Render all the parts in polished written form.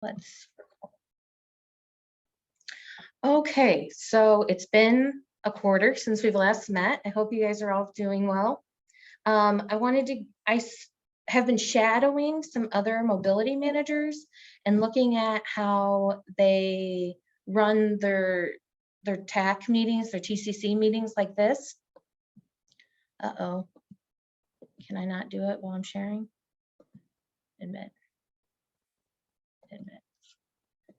Let's. Okay, so it's been a quarter since we've last met. I hope you guys are all doing well. I have been shadowing some other mobility managers and looking at how they run their TAC meetings, their TCC meetings like this. Uh-oh, can I not do it while I'm sharing? Admit. Let's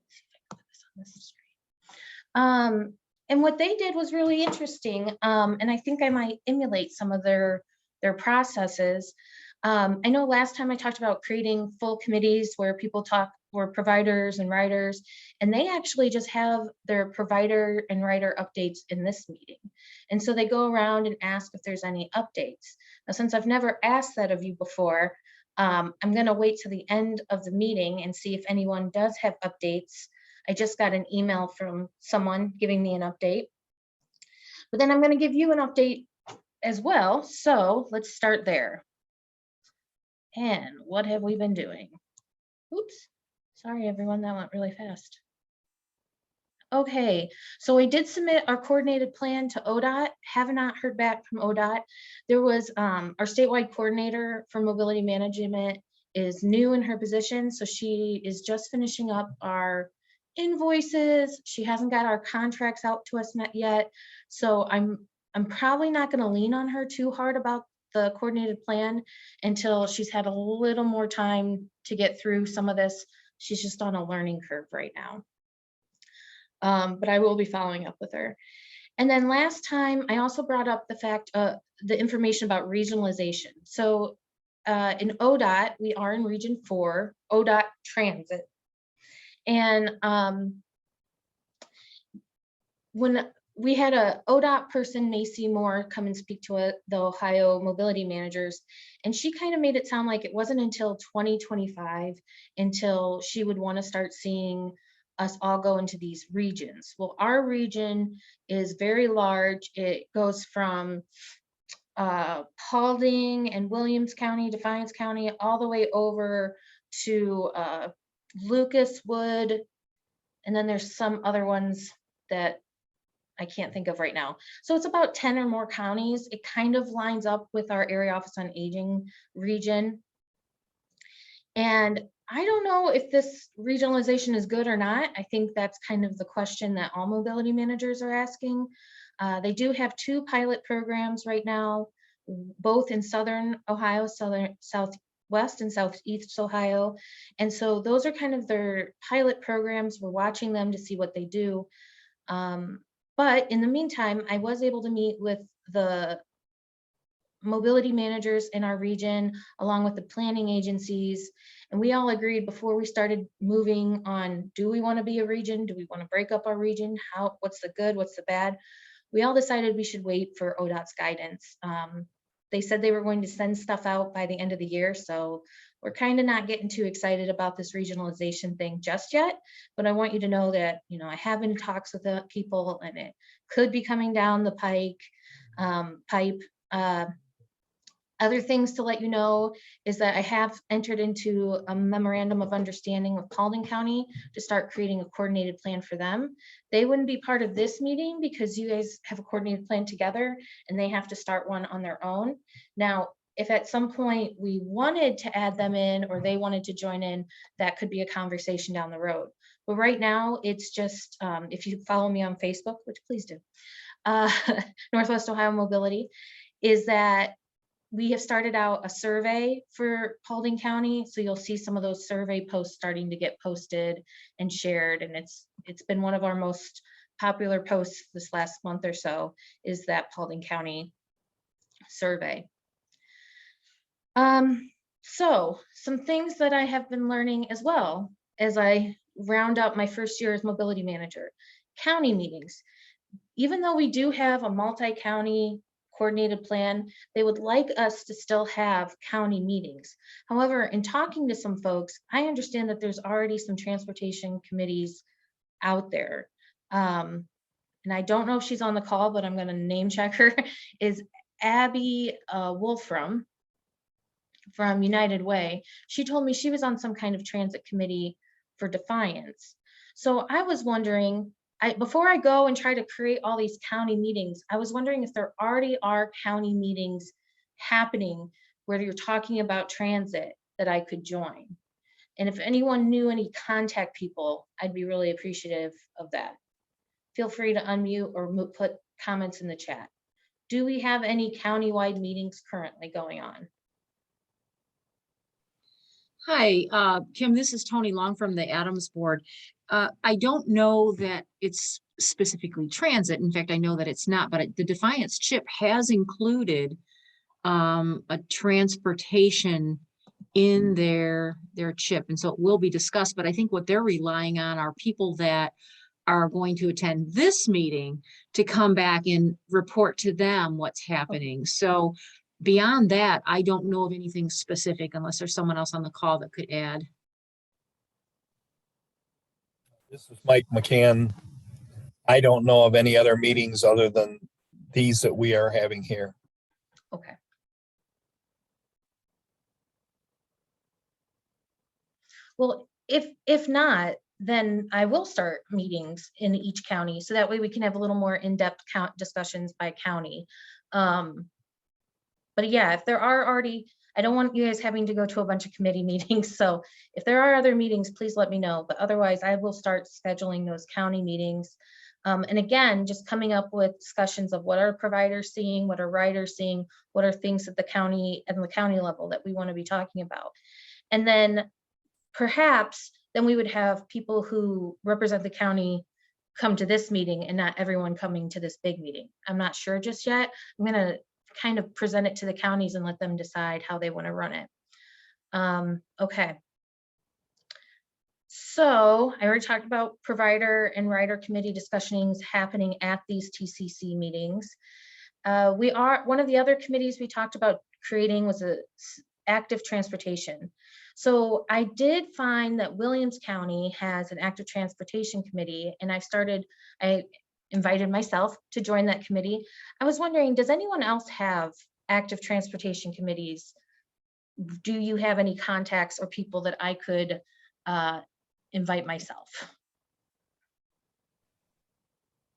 see if I can put this on this screen. And what they did was really interesting. And I think I might emulate some of their processes. I know last time I talked about creating full committees where people were providers and writers, and they actually just have their provider and writer updates in this meeting. And so they go around and ask if there's any updates. Now, since I've never asked that of you before, I'm going to wait to the end of the meeting and see if anyone does have updates. I just got an email from someone giving me an update, but then I'm going to give you an update as well. So let's start there. And what have we been doing? Oops, sorry everyone, that went really fast. Okay, so we did submit our coordinated plan to ODOT. Have not heard back from ODOT. There was our statewide coordinator for mobility management is new in her position, so she is just finishing up our invoices. She hasn't got our contracts out to us yet, so I'm probably not going to lean on her too hard about the coordinated plan until she's had a little more time to get through some of this. She's just on a learning curve right now. But I will be following up with her. And then last time, I also brought up the fact of the information about regionalization. So in ODOT, we are in Region 4, ODOT Transit. And when we had a ODOT person, Macy Moore, come and speak to the Ohio mobility managers, and she kind of made it sound like it wasn't until 2025 until she would want to start seeing us all go into these regions. Well, our region is very large. It goes from Paulding and Williams County, Defiance County, all the way over to Lucas Wood, and then there's some other ones that I can't think of right now. So it's about 10 or more counties. It kind of lines up with our Area Office on Aging region. And I don't know if this regionalization is good or not. I think that's kind of the question that all mobility managers are asking. They do have 2 pilot programs right now, both in Southern Ohio, Southwest and Southeast Ohio. And so those are kind of their pilot programs. We're watching them to see what they do. But in the meantime, I was able to meet with the mobility managers in our region, along with the planning agencies. And we all agreed before we started moving on, do we want to be a region? Do we want to break up our region? What's the good? What's the bad? We all decided we should wait for ODOT's guidance. They said they were going to send stuff out by the end of the year. So we're kind of not getting too excited about this regionalization thing just yet, but I want you to know that, you know, I have been in talks with the people and it could be coming down the pipe. Other things to let you know is that I have entered into a memorandum of understanding with Paulding County to start creating a coordinated plan for them. They wouldn't be part of this meeting because you guys have a coordinated plan together and they have to start one on their own. Now, if at some point we wanted to add them in or they wanted to join in, that could be a conversation down the road. But right now, it's just, if you follow me on Facebook, which please do, Northwest Ohio Mobility, is that we have started out a survey for Paulding County. So you'll see some of those survey posts starting to get posted and shared. And it's been one of our most popular posts this last month or so is that Paulding County survey. So some things that I have been learning as well as I round up my first year as mobility manager. County meetings. Even though we do have a multi-county coordinated plan, they would like us to still have county meetings. However, in talking to some folks, I understand that there's already some transportation committees out there. And I don't know if she's on the call, but I'm going to name check her, is Abby Wolfram from United Way. She told me she was on some kind of transit committee for Defiance. So I was wondering, before I go and try to create all these county meetings, I was wondering if there already are county meetings happening where you're talking about transit that I could join. And if anyone knew any contact people, I'd be really appreciative of that. Feel free to unmute or put comments in the chat. Do we have any countywide meetings currently going on? Hi, Kim, this is Tony Long from the Adams Board. I don't know that it's specifically transit. In fact, I know that it's not, but the Defiance chip has included a transportation in their chip. And so it will be discussed, but I think what they're relying on are people that are going to attend this meeting to come back and report to them what's happening. So beyond that, I don't know of anything specific unless there's someone else on the call that could add. This is Mike McCann. I don't know of any other meetings other than these that we are having here. Okay. Well, if not, then I will start meetings in each county. So that way we can have a little more in-depth discussions by county. But yeah, if there are already, I don't want you guys having to go to a bunch of committee meetings. So if there are other meetings, please let me know. But otherwise, I will start scheduling those county meetings. And again, just coming up with discussions of what are providers seeing, what are riders seeing, what are things at the county and the county level that we want to be talking about. And then perhaps then we would have people who represent the county come to this meeting and not everyone coming to this big meeting. I'm not sure just yet. I'm going to kind of present it to the counties and let them decide how they want to run it. Okay. So I already talked about provider and rider committee discussions happening at these TCC meetings. One of the other committees we talked about creating was a active transportation. So I did find that Williams County has an active transportation committee, and I invited myself to join that committee. I was wondering, does anyone else have active transportation committees? Do you have any contacts or people that I could invite myself?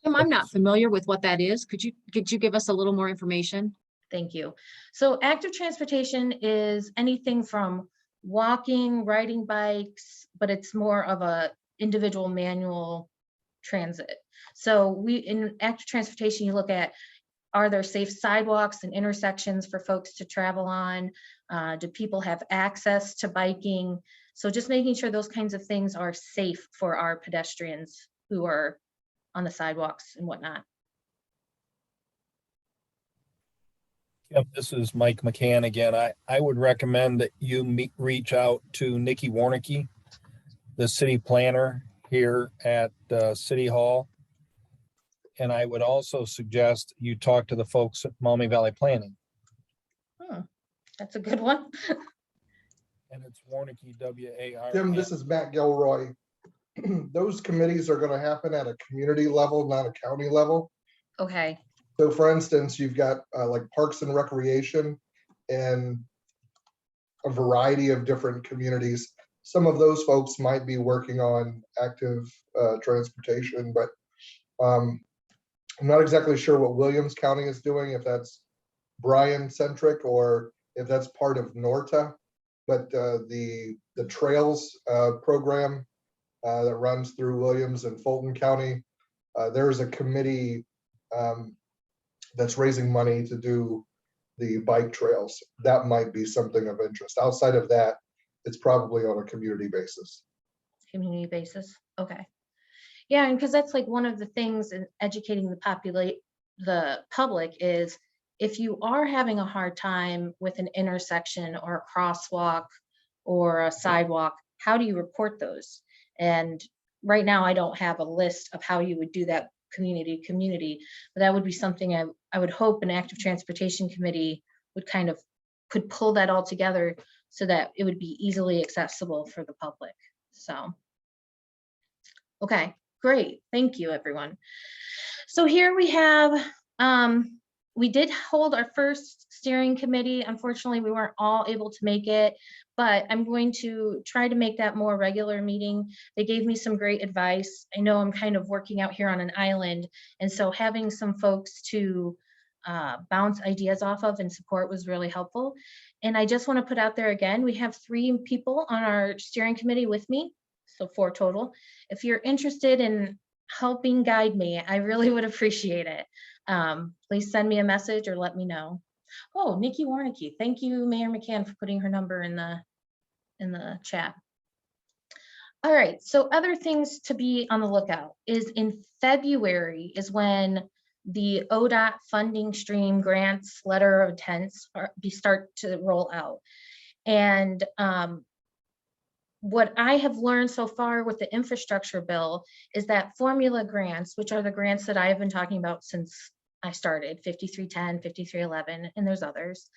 I'm not familiar with what that is. Could you give us a little more information? Thank you. So active transportation is anything from walking, riding bikes, but it's more of a individual manual transit. So in active transportation, you look at, are there safe sidewalks and intersections for folks to travel on? Do people have access to biking? So just making sure those kinds of things are safe for our pedestrians who are on the sidewalks and whatnot. Yep, this is Mike McCann again. I would recommend that you reach out to Nikki Warnicki, the city planner here at City Hall. And I would also suggest you talk to the folks at Maumee Valley Planning. That's a good one. And it's Warnicki, W-A-R. Jim, this is Matt Gilroy. Those committees are going to happen at a community level, not a county level. Okay. So for instance, you've got like Parks and Recreation and a variety of different communities. Some of those folks might be working on active transportation, but I'm not exactly sure what Williams County is doing, if that's Bryan centric or if that's part of NORTA. But the Trails program that runs through Williams and Fulton County, there's a committee that's raising money to do the bike trails. That might be something of interest. Outside of that, it's probably on a community basis. Community basis. Okay. Yeah, and because that's like one of the things in educating the public is, if you are having a hard time with an intersection or a crosswalk or a sidewalk, how do you report those? And right now I don't have a list of how you would do that community, but that would be something I would hope an active transportation committee would could pull that all together so that it would be easily accessible for the public. So, okay, great. Thank you, everyone. So here we have we did hold our first steering committee. Unfortunately, we weren't all able to make it, but I'm going to try to make that more regular meeting. They gave me some great advice. I know I'm kind of working out here on an island, and so having some folks to bounce ideas off of and support was really helpful. And I just want to put out there again, we have 3 people on our steering committee with me, so 4 total. If you're interested in helping guide me, I really would appreciate it. Please send me a message or let me know. Oh, Nikki Warnicki, thank you, Mayor McCann, for putting her number in the chat. All right, so other things to be on the lookout is in February is when the ODOT funding stream grants letter of intents start to roll out. And what I have learned so far with the infrastructure bill is that formula grants, which are the grants that I have been talking about since I started, 5310, 5311, and there's others,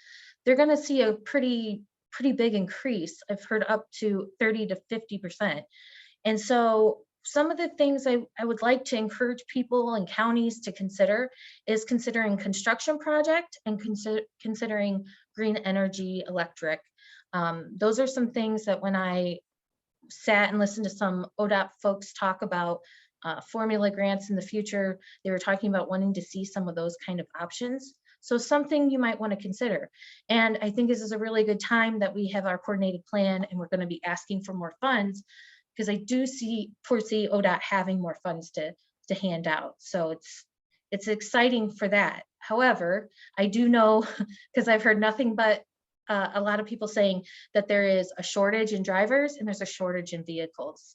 they're going to see a pretty big increase. I've heard up to 30 to 50%. And so some of the things I would like to encourage people and counties to consider is considering construction project and considering green energy electric. Those are some things that when I sat and listened to some ODOT folks talk about formula grants in the future, they were talking about wanting to see some of those kind of options. So something you might want to consider. And I think this is a really good time that we have our coordinated plan and we're going to be asking for more funds, because I do foresee ODOT having more funds to hand out. So it's exciting for that. However, I do know, because I've heard nothing but a lot of people saying that there is a shortage in drivers and there's a shortage in vehicles.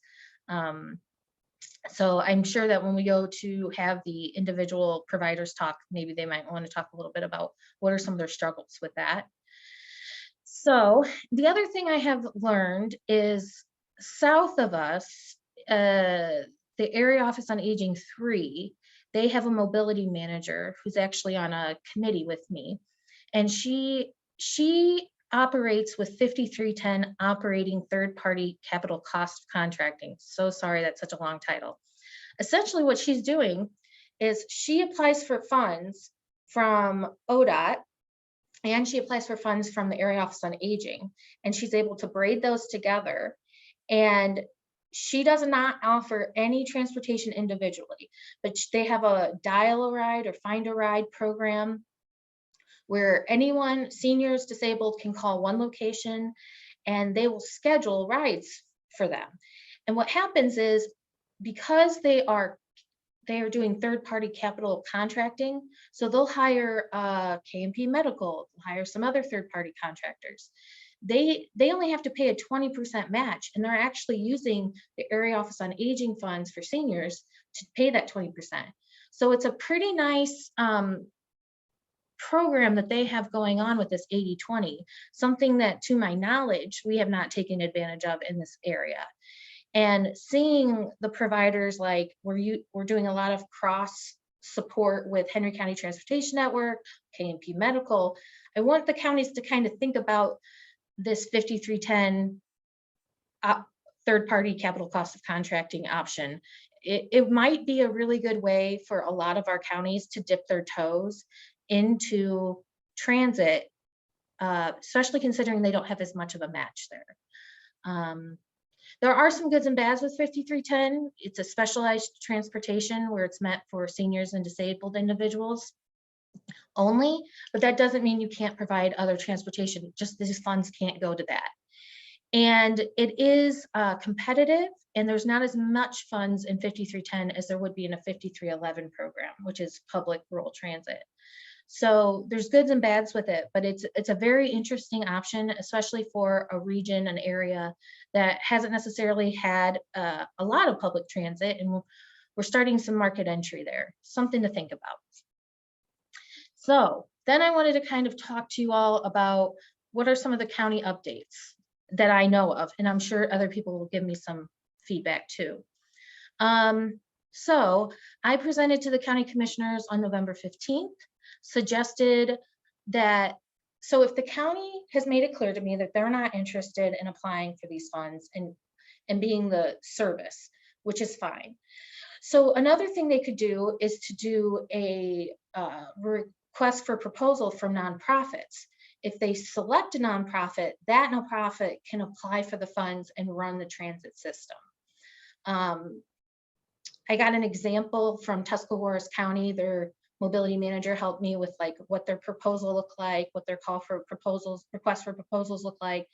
So I'm sure that when we go to have the individual providers talk, maybe they might want to talk a little bit about what are some of their struggles with that. So the other thing I have learned is south of us, the Area Office on Aging 3, they have a mobility manager who's actually on a committee with me. And she operates with 5310 operating third-party capital cost contracting. So sorry, that's such a long title. Essentially what she's doing is she applies for funds from ODOT and she applies for funds from the Area Office on Aging, and she's able to braid those together. And she does not offer any transportation individually, but they have a dial a ride or find a ride program where anyone, seniors, disabled, can call one location and they will schedule rides for them. And what happens is, because they are doing third-party capital contracting, so they'll hire K&P Medical, hire some other third-party contractors. They only have to pay a 20% match, and they're actually using the Area Office on Aging funds for seniors to pay that 20%. So it's a pretty nice program that they have going on with this 80/20, something that, to my knowledge, we have not taken advantage of in this area. And seeing the providers, like we're doing a lot of cross support with Henry County Transportation Network, K&P Medical. I want the counties to kind of think about this 5310 third-party capital cost of contracting option. It might be a really good way for a lot of our counties to dip their toes into transit, especially considering they don't have as much of a match there. There are some goods and bads with 5310. It's a specialized transportation where it's meant for seniors and disabled individuals only, but that doesn't mean you can't provide other transportation. Just these funds can't go to that. And it is competitive, and there's not as much funds in 5310 as there would be in a 5311 program, which is public rural transit. So there's goods and bads with it, but it's a very interesting option, especially for a region, an area that hasn't necessarily had a lot of public transit, and we're starting some market entry there. Something to think about. So then I wanted to kind of talk to you all about what are some of the county updates that I know of, and I'm sure other people will give me some feedback too. So I presented to the county commissioners on November 15th, suggested that, so if the county has made it clear to me that they're not interested in applying for these funds and being the service, which is fine. So another thing they could do is to do a request for proposal from nonprofits. If they select a nonprofit, that nonprofit can apply for the funds and run the transit system. I got an example from Tuscarawas County. Their mobility manager helped me with like what their proposal looked like, what their call for proposals, request for proposals look like.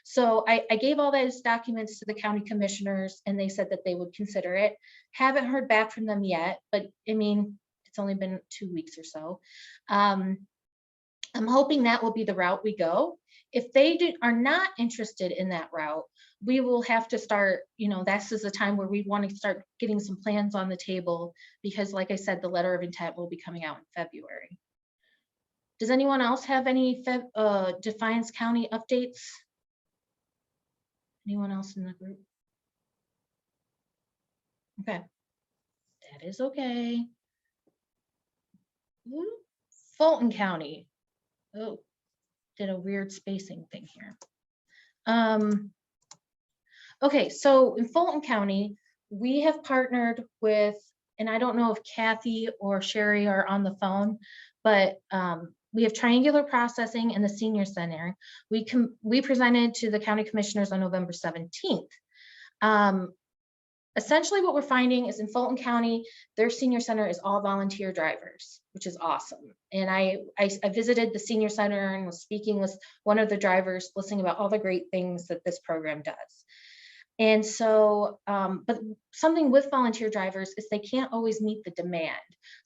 So I gave all those documents to the county commissioners and they said that they would consider it. Haven't heard back from them yet, but I mean, it's only been 2 weeks or so. I'm hoping that will be the route we go. If they are not interested in that route, we will have to start, you know, this is the time where we want to start getting some plans on the table because like I said, the letter of intent will be coming out in February. Does anyone else have any Defiance County updates? Anyone else in the group? Okay, that is okay. Fulton County. Oh, did a weird spacing thing here. Okay, so in Fulton County, we have partnered with, and I don't know if Kathy or Sherry are on the phone, but we have Triangular Processing in the Senior Center. We presented to the county commissioners on November 17th. Essentially what we're finding is in Fulton County, their senior center is all volunteer drivers, which is awesome. And I visited the senior center and was speaking with one of the drivers, listening about all the great things that this program does. And so, but something with volunteer drivers is they can't always meet the demand.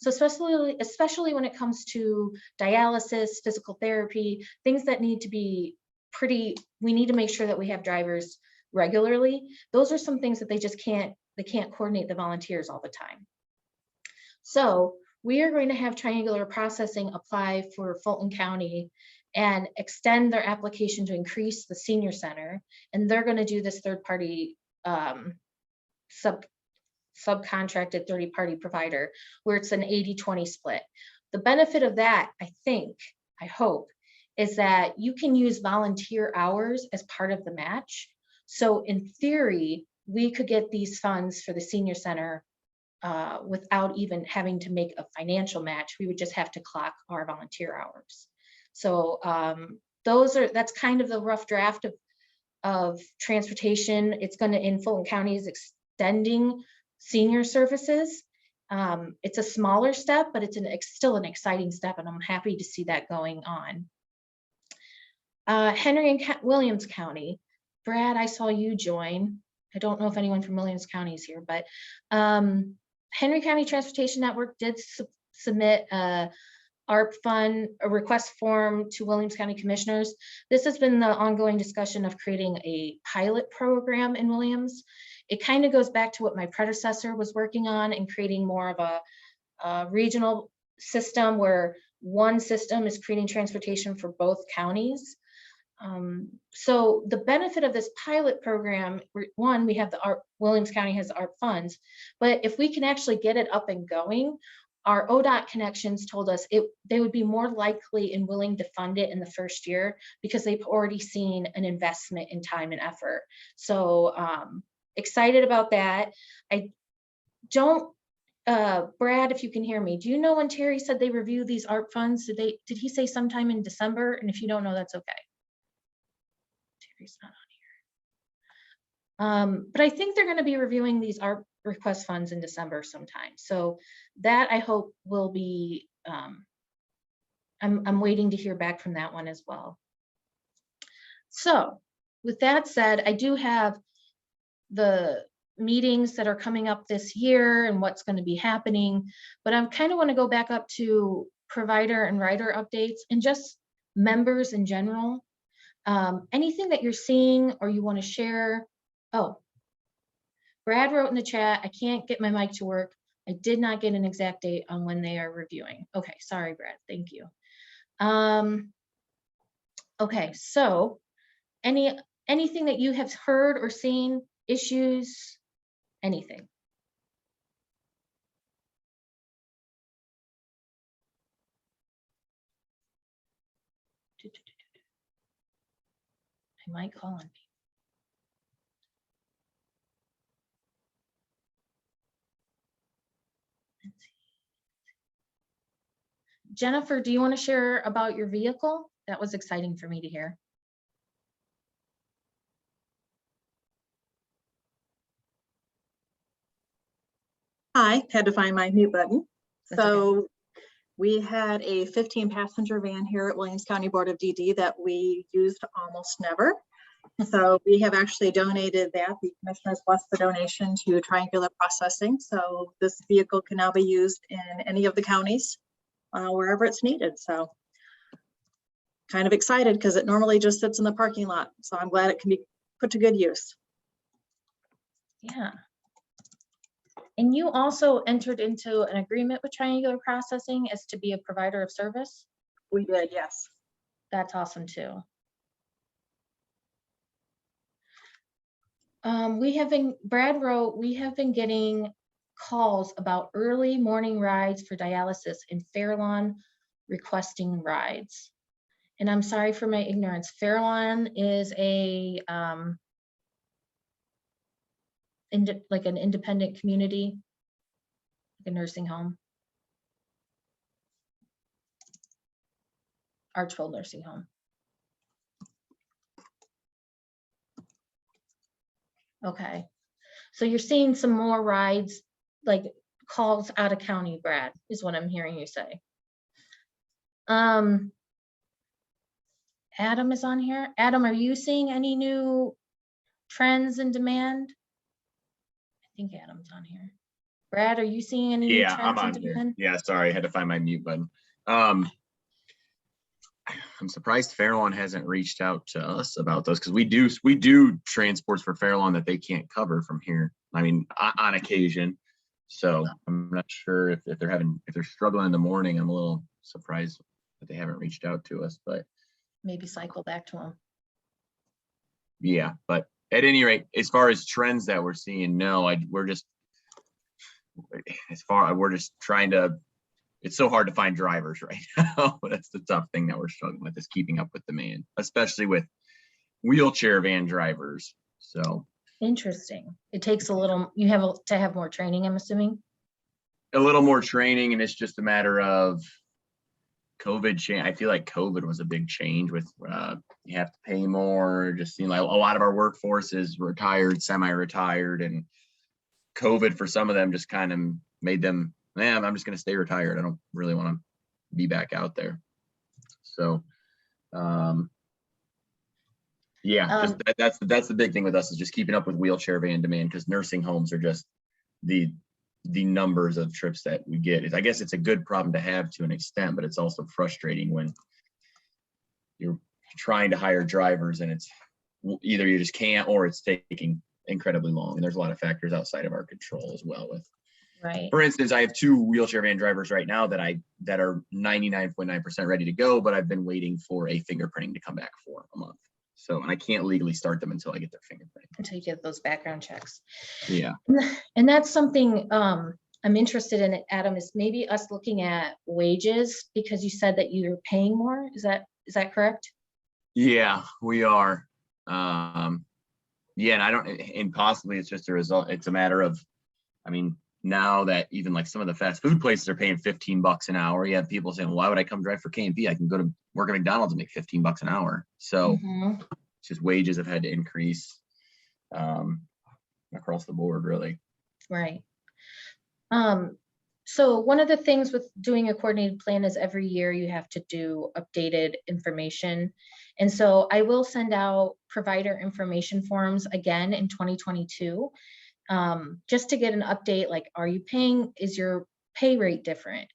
So especially when it comes to dialysis, physical therapy, things that need to be we need to make sure that we have drivers regularly. Those are some things that they can't coordinate the volunteers all the time. So we are going to have Triangular Processing apply for Fulton County and extend their application to increase the senior center. And they're going to do this third-party subcontracted third-party provider where it's an 80-20 split. The benefit of that, I hope, is that you can use volunteer hours as part of the match. So in theory, we could get these funds for the senior center without even having to make a financial match. We would just have to clock our volunteer hours. So that's kind of the rough draft of transportation. It's going to, in Fulton County, is extending senior services. It's a smaller step, but it's still an exciting step, and I'm happy to see that going on. Henry and Williams County. Brad, I saw you join. I don't know if anyone from Williams County is here, but Henry County Transportation Network did submit ARP fund, a request form to Williams County Commissioners. This has been the ongoing discussion of creating a pilot program in Williams. It kind of goes back to what my predecessor was working on and creating more of a regional system where one system is creating transportation for both counties. So the benefit of this pilot program, one, we have the ARP, Williams County has ARP funds, but if we can actually get it up and going, our ODOT connections told us they would be more likely and willing to fund it in the first year because they've already seen an investment in time and effort. So excited about that. I don't, Brad, if you can hear me, do you know when Terry said they review these ARP funds? Did he say sometime in December? And if you don't know, that's okay. Terry's not on here. But I think they're going to be reviewing these ARP request funds in December sometime. So that I hope will be, I'm waiting to hear back from that one as well. So with that said, I do have the meetings that are coming up this year and what's going to be happening, but I kind of want to go back up to provider and rider updates and just members in general. Anything that you're seeing or you want to share? Oh, Brad wrote in the chat, I can't get my mic to work. I did not get an exact date on when they are reviewing. Okay, sorry, Brad, thank you. Okay, so anything that you have heard or seen, issues, anything? I might call on me. Jennifer, do you want to share about your vehicle? That was exciting for me to hear. Hi, had to find my mute button. That's okay. So we had a 15-passenger van here at Williams County Board of DD that we used almost never. So we have actually donated that. The commissioners blessed the donation to Triangular Processing. So this vehicle can now be used in any of the counties wherever it's needed. So kind of excited because it normally just sits in the parking lot. So I'm glad it can be put to good use. Yeah. And you also entered into an agreement with Triangular Processing as to be a provider of service? We did, yes. That's awesome too. Brad wrote, we have been getting calls about early morning rides for dialysis in Fairlawn requesting rides. And I'm sorry for my ignorance. Fairlawn is a, like an independent community, like a nursing home. Archbold Nursing Home. Okay, so you're seeing some more rides, like calls out of county, Brad, is what I'm hearing you say. Adam is on here. Adam, are you seeing any new trends in demand? I think Adam's on here. Brad, are you seeing any new Yeah, I'm trends on in here. demand? Yeah, sorry, I had to find my mute button. I'm surprised Fairlawn hasn't reached out to us about those because we do transports for Fairlawn that they can't cover from here. I mean, on occasion. So I'm not sure if they're struggling in the morning. I'm a little surprised that they haven't reached out to us, but Maybe cycle back to them. yeah, but at any rate, as far as trends that we're seeing, no, we're just trying to, it's so hard to find drivers right now. That's the tough thing that we're struggling with, is keeping up with demand, especially with wheelchair van drivers. So Interesting. It takes a little, you have to have more training, I'm assuming. a little more training, and it's just a matter of COVID change. I feel like COVID was a big change with you have to pay more. Just seeing like a lot of our workforce is retired, semi-retired, and COVID for some of them just kind of made them, man, I'm just going to stay retired. I don't really want to be back out there. So, yeah, just that's the big thing with us, is just keeping up with wheelchair van demand, because nursing homes are just the numbers of trips that we get. I guess it's a good problem to have to an extent, but it's also frustrating when you're trying to hire drivers and it's either you just can't, or it's taking incredibly long. And there's a lot of factors outside of our control as well. With, Right. for instance, I have 2 wheelchair van drivers right now that are 99.9% ready to go, but I've been waiting for a fingerprinting to come back for a month. So, and I can't legally start them until I get their fingerprint. Until you get those background checks. Yeah. And that's something I'm interested in, Adam, is maybe us looking at wages, because you said that you're paying more. Is that correct? Yeah, we are. Yeah, and possibly it's just a result. It's a matter of, I mean, now that even like some of the fast food places are paying $15 an hour, you have people saying, why would I come drive for K&P? I can go to work at McDonald's and make $15 an hour. So it's just wages have had to increase across the board, really. Right. So one of the things with doing a coordinated plan is every year you have to do updated information. And so I will send out provider information forms again in 2022, just to get an update, like, are you paying, is your pay rate different?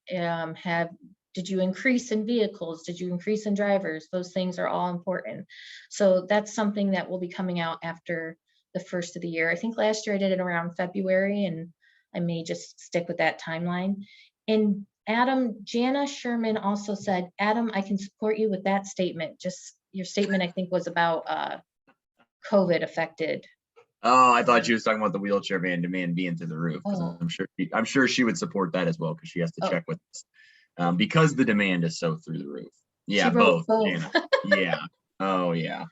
Did you increase in vehicles? Did you increase in drivers? Those things are all important. So that's something that will be coming out after the first of the year. I think last year I did it around February, and I may just stick with that timeline. And Adam, Jana Sherman also said, Adam, I can support you with that statement. Just your statement, I think, was about COVID affected. Oh, I thought you was talking about the wheelchair van demand being through the roof. Oh. I'm sure she would support that as well, because she has to check with us because the demand is so through the roof. Yeah, both. Jana. Yeah. Oh, yeah.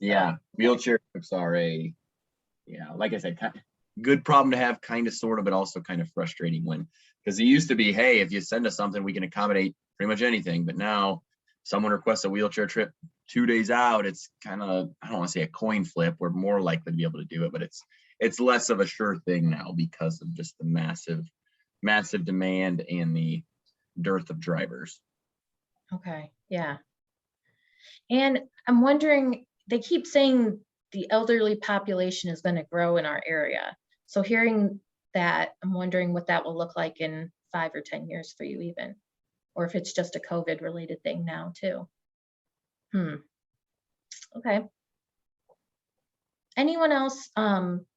Yeah. Wheelchair trips are like I said, good problem to have, kind of, sort of, but also kind of frustrating when, because it used to be, hey, if you send us something, we can accommodate pretty much anything. But now someone requests a wheelchair trip 2 days out, it's kind of, I don't want to say a coin flip. We're more likely to be able to do it, but it's less of a sure thing now because of just the massive demand and the dearth of drivers. Okay, yeah. And I'm wondering, they keep saying the elderly population is going to grow in our area. So hearing that, I'm wondering what that will look like in 5 or 10 years for you even, or if it's just a COVID related thing now too. Okay. Anyone else,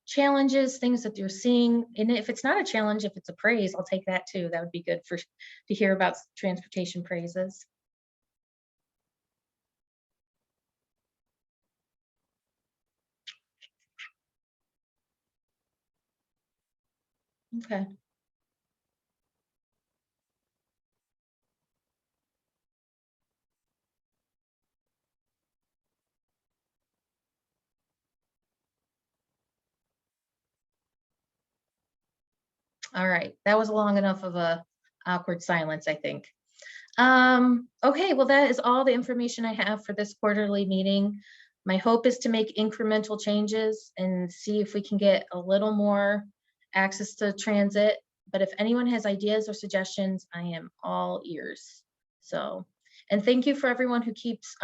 challenges, things that you're seeing? And if it's not a challenge, if it's a praise, I'll take that too. That would be good to hear about transportation praises. Okay. All right, that was long enough of a awkward silence, I think. Okay, well, that is all the information I have for this quarterly meeting. My hope is to make incremental changes and see if we can get a little more access to transit. But if anyone has ideas or suggestions, I am all ears. So, and thank you for everyone who keeps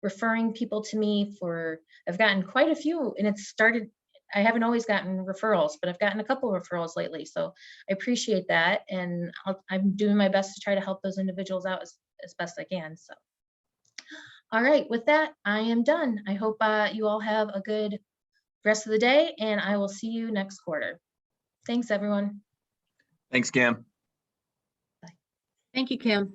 referring people to me for, I've gotten quite a few, and it's started, I haven't always gotten referrals, but I've gotten a couple of referrals lately. So I appreciate that. And I'm doing my best to try to help those individuals out as best I can. So, all right, with that, I am done. I hope you all have a good rest of the day, and I will see you next quarter. Thanks, everyone. Thanks, Kim. Thank you, Kim.